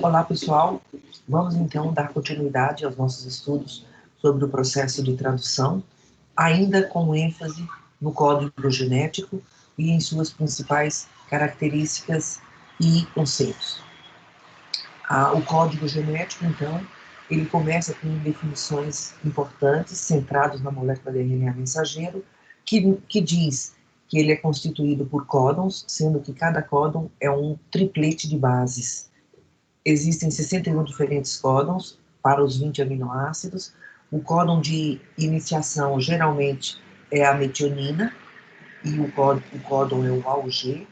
Olá, pessoal. Vamos então dar continuidade aos nossos estudos sobre o processo de tradução, ainda com ênfase no código genético e em suas principais características e conceitos. O código genético, então, ele começa com definições importantes, centradas na molécula de RNA mensageiro, que diz que ele é constituído por códons, sendo que cada códon é um triplete de bases. Existem 61 diferentes códons para os 20 aminoácidos. O códon de iniciação geralmente é a metionina e o códon é o AUG.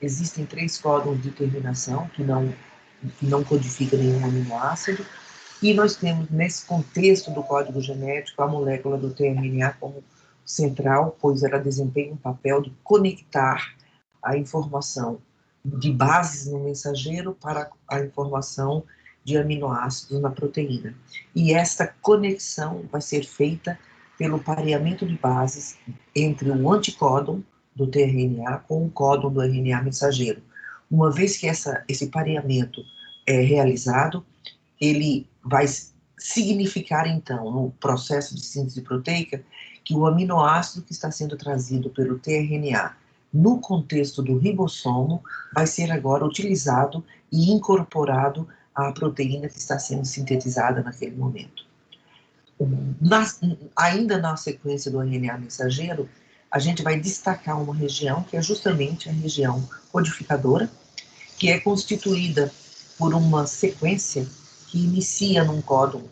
Existem 3 códons de terminação que não codificam nenhum aminoácido. E nós temos, nesse contexto do código genético, a molécula do tRNA como central, pois ela desempenha um papel de conectar a informação de bases no mensageiro para a informação de aminoácidos na proteína. E esta conexão vai ser feita pelo pareamento de bases entre o anticódon do tRNA com o códon do RNA mensageiro. Uma vez que esse pareamento é realizado, ele vai significar, então, no processo de síntese proteica, que o aminoácido que está sendo trazido pelo tRNA no contexto do ribossomo vai ser agora utilizado e incorporado à proteína que está sendo sintetizada naquele momento. Ainda na sequência do RNA mensageiro, a gente vai destacar uma região que é justamente a região codificadora, que é constituída por uma sequência que inicia num códon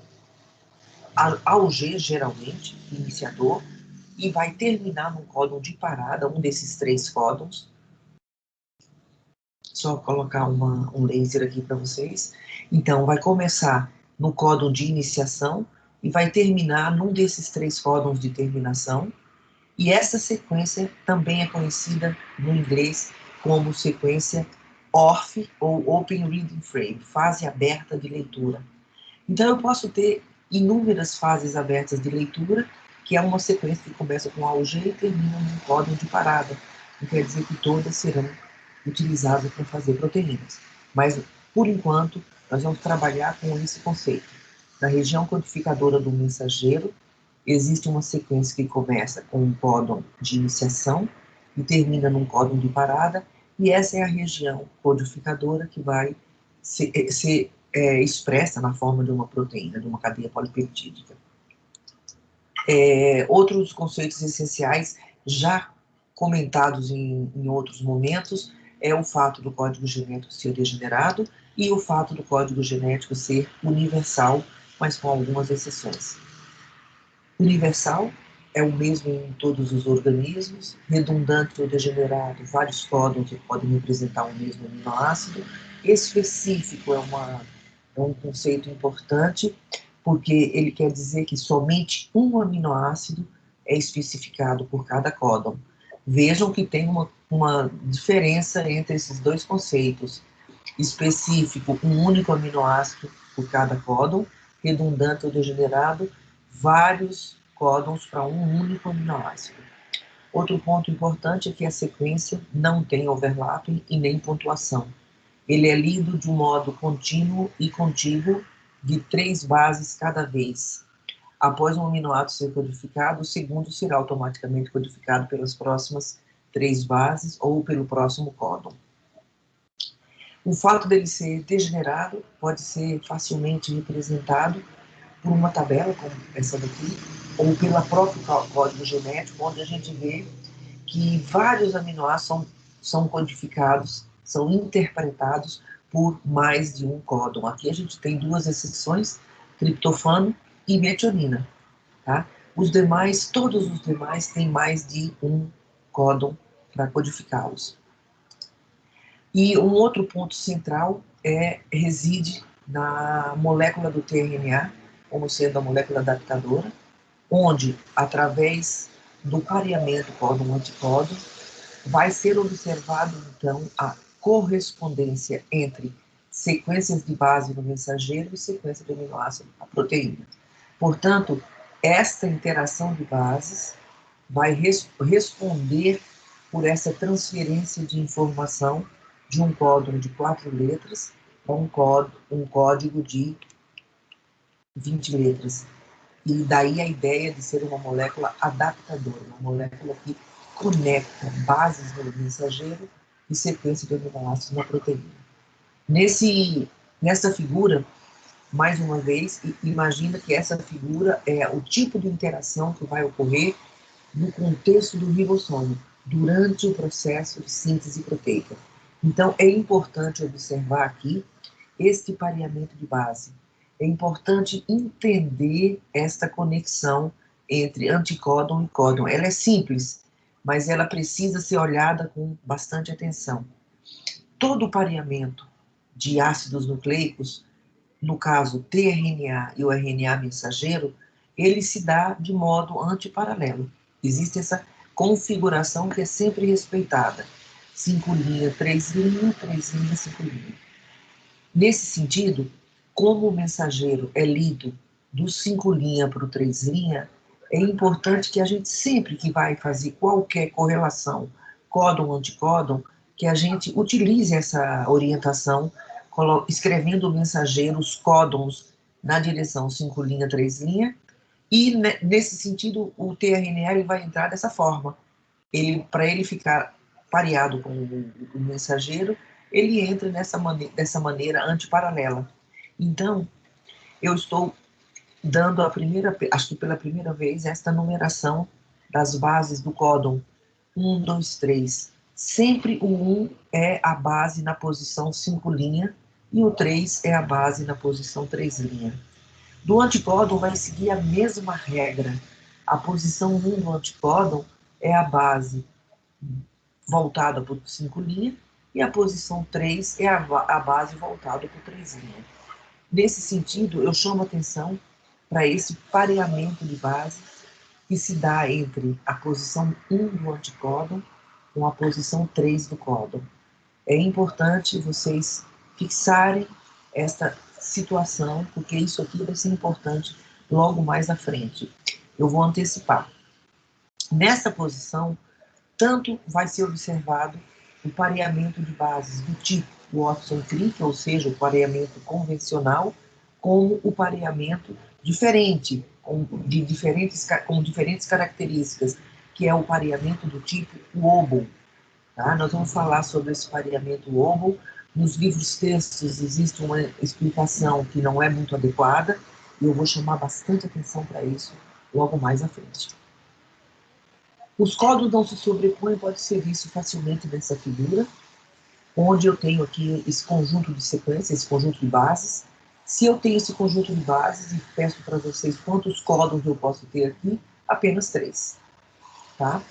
AUG, geralmente, iniciador, e vai terminar num códon de parada, um desses 3 códons. Só colocar um laser aqui para vocês. Então, vai começar no códon de iniciação e vai terminar num desses 3 códons de terminação. E essa sequência também é conhecida no inglês como sequência ORF, ou Open Reading Frame, fase aberta de leitura. Então, eu posso ter inúmeras fases abertas de leitura, que é uma sequência que começa com AUG e termina num códon de parada. Não quer dizer que todas serão utilizadas para fazer proteínas. Mas, por enquanto, nós vamos trabalhar com esse conceito. Na região codificadora do mensageiro, existe uma sequência que começa com um códon de iniciação e termina num códon de parada, e essa é a região codificadora que vai ser expressa na forma de uma proteína, de uma cadeia polipeptídica. Outros conceitos essenciais, já comentados em outros momentos, é o fato do código genético ser degenerado e o fato do código genético ser universal, mas com algumas exceções. Universal é o mesmo em todos os organismos, redundante ou degenerado, vários códons que podem representar o mesmo aminoácido. Específico é um conceito importante, porque ele quer dizer que somente um aminoácido é especificado por cada códon. Vejam que tem uma diferença entre esses dois conceitos. Específico, um único aminoácido por cada códon, redundante ou degenerado, vários códons para um único aminoácido. Outro ponto importante é que a sequência não tem overlapping e nem pontuação. Ele é lido de um modo contínuo e contíguo, de 3 bases cada vez. Após um aminoácido ser codificado, o segundo será automaticamente codificado pelas próximas 3 bases ou pelo próximo códon. O fato dele ser degenerado pode ser facilmente representado por uma tabela, como essa daqui, ou pelo próprio código genético, onde a gente vê que vários aminoácidos são codificados, são interpretados por mais de um códon. Aqui a gente tem 2 exceções, triptofano e metionina. Tá? Todos os demais têm mais de um códon para codificá-los. E um outro ponto central reside na molécula do tRNA, como sendo a molécula adaptadora, onde, através do pareamento códon-anticódon, vai ser observado, então, a correspondência entre sequências de base no mensageiro e sequência de aminoácido na proteína. Portanto, esta interação de bases vai responder por essa transferência de informação de um códon de 4 letras um código de 20 letras. E daí a ideia de ser uma molécula adaptadora, uma molécula que conecta bases no mensageiro e sequência de aminoácidos na proteína. Nessa figura, mais uma vez, imagina que essa figura é o tipo de interação que vai ocorrer no contexto do ribossomo, durante o processo de síntese proteica. Então, é importante observar aqui este pareamento de base. É importante entender esta conexão entre anticódon e códon. Ela é simples, mas ela precisa ser olhada com bastante atenção. Todo o pareamento de ácidos nucleicos, no caso tRNA e o RNA mensageiro, ele se dá de modo antiparalelo. Existe essa configuração que é sempre respeitada. 5' 3', 3', 5'. Nesse sentido, como o mensageiro é lido do 5' para o 3', é importante que a gente, sempre que vai fazer qualquer correlação códon-anticódon, que a gente utilize essa orientação, escrevendo o mensageiro, os códons, na direção 5', 3', e nesse sentido o tRNA ele vai entrar dessa forma. Para ele ficar pareado com o mensageiro, ele entra dessa maneira antiparalela. Então, eu estou dando acho que pela primeira vez, esta numeração das bases do códon 1, 2, 3. Sempre o 1 é a base na posição 5' e o 3 é a base na posição 3'. Do anticódon vai seguir a mesma regra. A posição 1 do anticódon é a base voltada para o 5' e a posição 3 é a base voltada para o 3'. Nesse sentido, eu chamo atenção para esse pareamento de base que se dá entre a posição 1 do anticódon com a posição 3 do códon. É importante vocês fixarem esta situação, porque isso aqui vai ser importante logo mais à frente. Eu vou antecipar. Nessa posição, tanto vai ser observado o pareamento de bases do tipo Watson-Crick, ou seja, o pareamento convencional, como o pareamento diferente, com diferentes características, que é o pareamento do tipo Wobble. Tá? Nós vamos falar sobre esse pareamento Wobble. Nos livros textos existe uma explicação que não é muito adequada, e eu vou chamar bastante atenção para isso logo mais à frente. Os códons não se sobrepõem, pode ser visto facilmente nessa figura, onde eu tenho aqui esse conjunto de sequências, esse conjunto de bases. Se eu tenho esse conjunto de bases, e peço para vocês quantos códons eu posso ter aqui, apenas 3. Tá?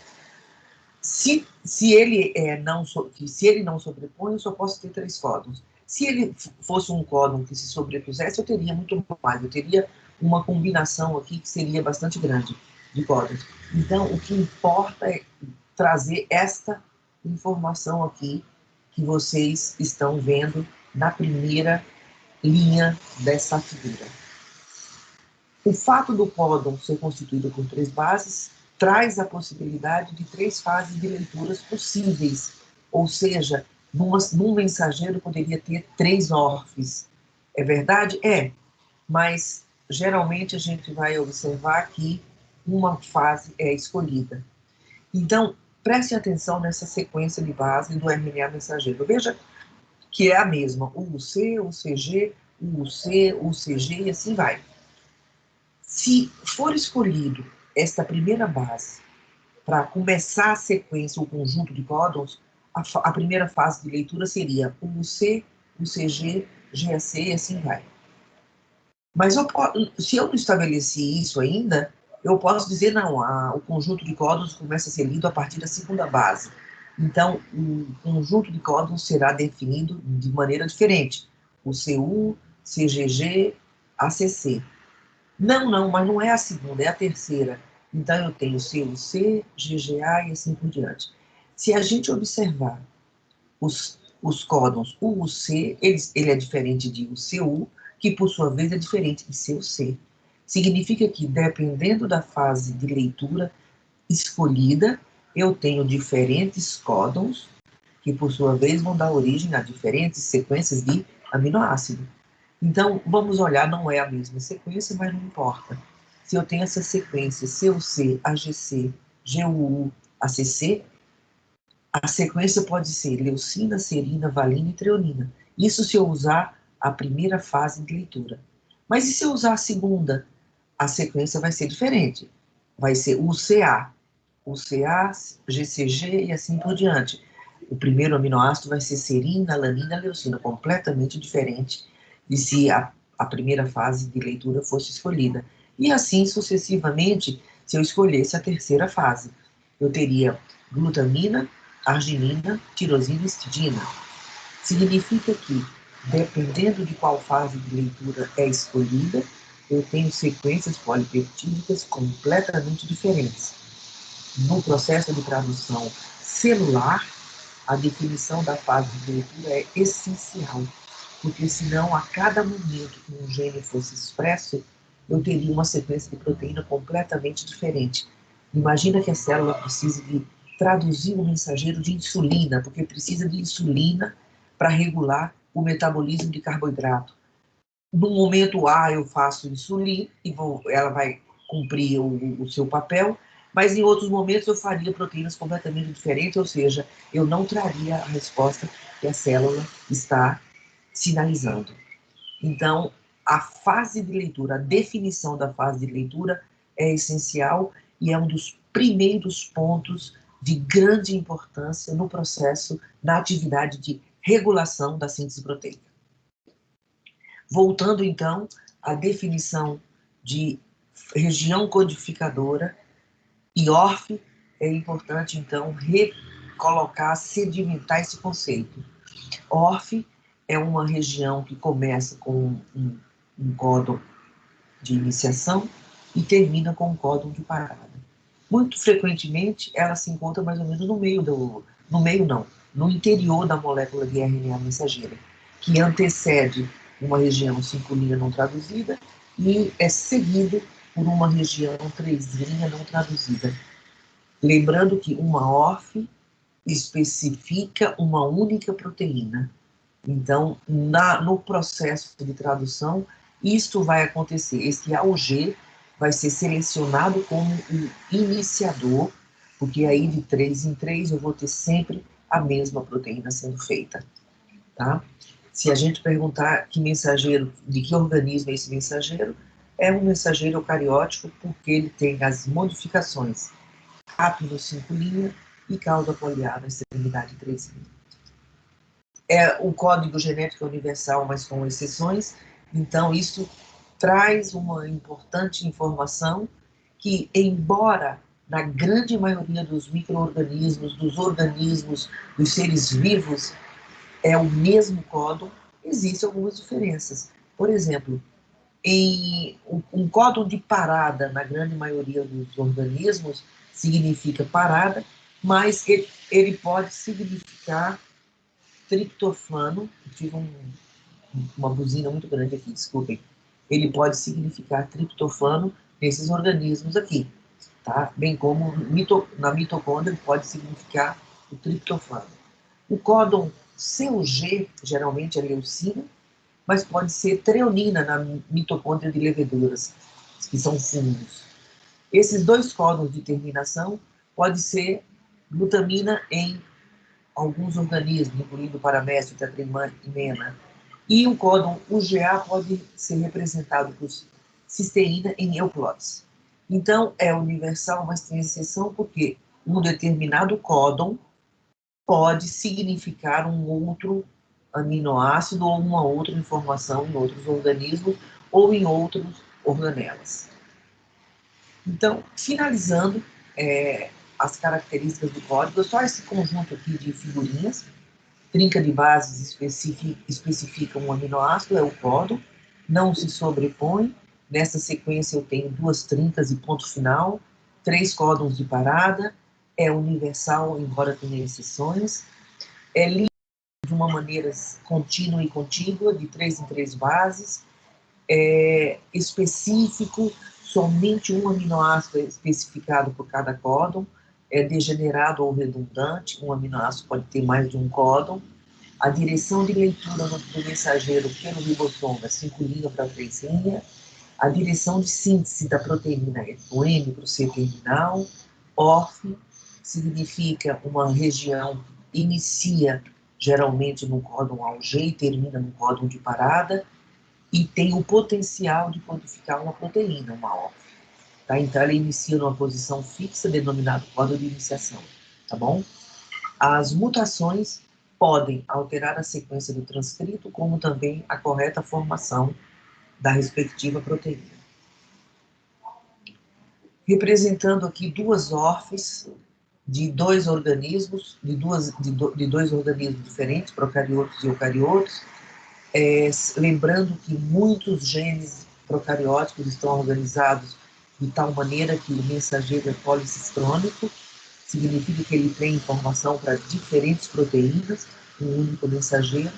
Se ele não sobrepõe, eu só posso ter 3 códons. Se ele fosse um códon que se sobrepusesse, eu teria muito mais. Eu teria uma combinação aqui que seria bastante grande de códons. Então, o que importa é trazer esta informação aqui que vocês estão vendo na primeira linha dessa figura. O fato do códon ser constituído por 3 bases traz a possibilidade de 3 fases de leituras possíveis, ou seja, num mensageiro poderia ter 3 ORFs. É verdade? É, mas geralmente a gente vai observar que uma fase é escolhida. Então, preste atenção nessa sequência de base do RNA mensageiro. Veja que é a mesma, UC, UCG, UC, UCG e assim vai. Se for escolhido esta primeira base para começar a sequência, o conjunto de códons, a primeira fase de leitura seria UC, UCG, GAC e assim vai. Mas se eu não estabeleci isso ainda, eu posso dizer, não, o conjunto de códons começa a ser lido a partir da segunda base. Então, o conjunto de códons será definido de maneira diferente. O CU, CGG, ACC. Não, mas não é a segunda, é a terceira. Então, eu tenho CUC, GGA e assim por diante. Se a gente observar os códons UUC, ele é diferente de UCU, que por sua vez é diferente de CUC. Significa que, dependendo da fase de leitura escolhida, eu tenho diferentes códons, que por sua vez vão dar origem a diferentes sequências de aminoácido. Então, vamos olhar, não é a mesma sequência, mas não importa. Se eu tenho essa sequência CUC, AGC, GUU, ACC, a sequência pode ser leucina, serina, valina e treonina. Isso se eu usar a primeira fase de leitura. Mas e se eu usar a segunda? A sequência vai ser diferente. Vai ser UCA, GCG e assim por diante. O primeiro aminoácido vai ser serina, alanina, leucina, completamente diferente de se a primeira fase de leitura fosse escolhida. E assim sucessivamente, se eu escolhesse a terceira fase. Eu teria glutamina, arginina, tirosina e histidina. Significa que, dependendo de qual fase de leitura é escolhida, eu tenho sequências polipeptídicas completamente diferentes. No processo de tradução celular, a definição da fase de leitura é essencial, porque senão, a cada momento que um gene fosse expresso, eu teria uma sequência de proteína completamente diferente. Imagina que a célula precisa de traduzir um mensageiro de insulina, porque precisa de insulina para regular o metabolismo de carboidrato. No momento A, eu faço insulina e ela vai cumprir o seu papel, mas em outros momentos eu faria proteínas completamente diferentes, ou seja, eu não traria a resposta que a célula está sinalizando. Então, a fase de leitura, a definição da fase de leitura é essencial e é um dos primeiros pontos de grande importância no processo, na atividade de regulação da síntese proteica. Voltando, então, à definição de região codificadora, IORF, é importante, então, recolocar, sedimentar esse conceito. ORF é uma região que começa com um códon de iniciação e termina com um códon de parada. Muito frequentemente, ela se encontra mais ou menos no interior da molécula de RNA mensageira, que antecede uma região 5' não traduzida e é seguido por uma região 3' não traduzida. Lembrando que uma ORF especifica uma única proteína. Então, no processo de tradução, isto vai acontecer. Esse AUG vai ser selecionado como o iniciador, porque aí de 3 em 3 eu vou ter sempre a mesma proteína sendo feita. Tá? Se a gente perguntar que mensageiro, de que organismo é esse mensageiro, é um mensageiro eucariótico porque ele tem as modificações rápido 5' e cauda poliada extremidade 3'. O código genético é universal, mas com exceções, então isso traz uma importante informação que, embora na grande maioria dos micro-organismos, dos organismos, dos seres vivos, é o mesmo códon, existem algumas diferenças. Por exemplo, um códon de parada, na grande maioria dos organismos, significa parada, mas ele pode significar triptofano. Tive uma buzina muito grande aqui, desculpem. Ele pode significar triptofano nesses organismos aqui, tá? Bem como na mitocôndria pode significar o triptofano. O códon CUG geralmente é leucina, mas pode ser treonina na mitocôndria de leveduras, que são fungos. Esses dois códons de terminação pode ser glutamina em alguns organismos, incluindo paramécio, tetrimena. E o códon UGA pode ser representado por cisteína em euploides. Então, é universal, mas tem exceção porque um determinado códon pode significar um outro aminoácido ou uma outra informação em outros organismos ou em outros organelas. Então, finalizando as características do código, só esse conjunto aqui de figurinhas. Trinca de bases especifica um aminoácido, é o códon, não se sobrepõe. Nessa sequência eu tenho 2 trincas e ponto final, 3 códons de parada, é universal, embora tenha exceções, é lido de uma maneira contínua e contígua, de 3 em 3 bases, é específico, somente um aminoácido é especificado por cada códon, é degenerado ou redundante, um aminoácido pode ter mais de um códon, a direção de leitura do mensageiro pelo ribossoma, 5' para 3', a direção de síntese da proteína é do M para o C terminal, ORF significa uma região que inicia geralmente no códon AUG e termina no códon de parada, e tem o potencial de codificar uma proteína, uma ORF. Tá? Então, ela inicia numa posição fixa, denominado códon de iniciação. Tá bom? As mutações podem alterar a sequência do transcrito, como também a correta formação da respectiva proteína. Representando aqui duas ORFs de dois organismos, de dois organismos diferentes, procariotos e eucariotos, lembrando que muitos genes procarióticos estão organizados de tal maneira que o mensageiro é policiscrônico, significa que ele tem informação para diferentes proteínas, um único mensageiro,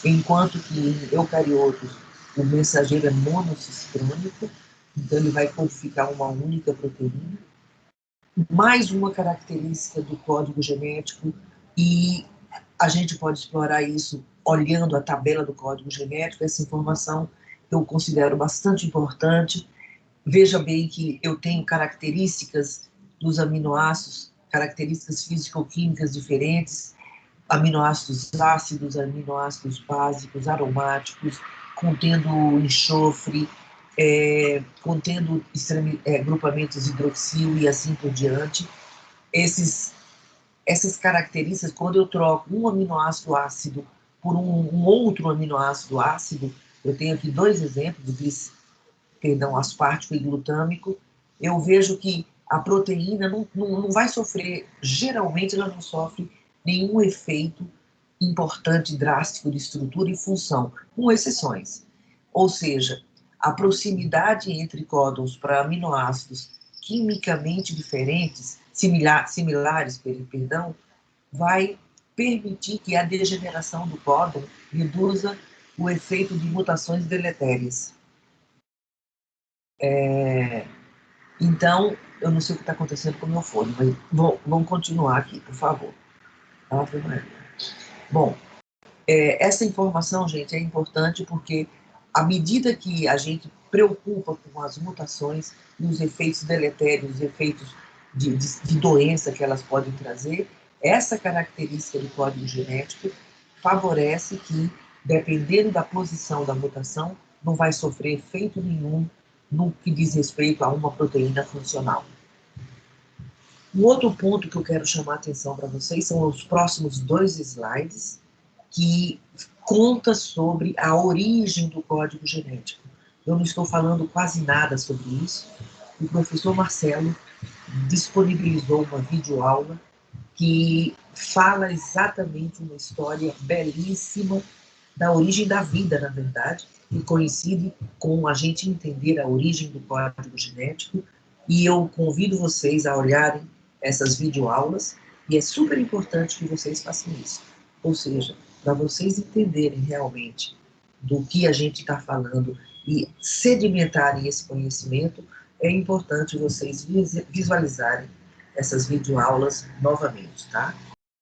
enquanto que em eucariotos o mensageiro é monociscrônico, então ele vai codificar uma única proteína. Mais uma característica do código genético, e a gente pode explorar isso olhando a tabela do código genético, essa informação eu considero bastante importante. Veja bem que eu tenho características dos aminoácidos, características físico-químicas diferentes, aminoácidos ácidos, aminoácidos básicos, aromáticos, contendo enxofre, contendo grupamentos hidroxil e assim por diante. Essas características, quando eu troco um aminoácido ácido por um outro aminoácido ácido, eu tenho aqui dois exemplos, aspartico e glutâmico, eu vejo que a proteína não vai sofrer, geralmente ela não sofre nenhum efeito importante, drástico de estrutura e função, com exceções. Ou seja, a proximidade entre códons para aminoácidos quimicamente diferentes, similares, vai permitir que a degeneração do códon reduza o efeito de mutações deletérias. Então, eu não sei o que está acontecendo com o meu fone, mas vamos continuar aqui, por favor. Ave Maria. Bom, essa informação, gente, é importante porque à medida que a gente preocupa com as mutações e os efeitos deletérios, os efeitos de doença que elas podem trazer, essa característica do código genético favorece que, dependendo da posição da mutação, não vai sofrer efeito nenhum no que diz respeito a uma proteína funcional. Um outro ponto que eu quero chamar a atenção para vocês são os próximos 2 slides, que conta sobre a origem do código genético. Eu não estou falando quase nada sobre isso. O professor Marcelo disponibilizou uma videoaula que fala exatamente uma história belíssima da origem da vida, na verdade, que coincide com a gente entender a origem do código genético, e eu convido vocês a olharem essas videoaulas, e é super importante que vocês façam isso. Ou seja, para vocês entenderem realmente do que a gente está falando e sedimentarem esse conhecimento, é importante vocês visualizarem essas videoaulas novamente, tá?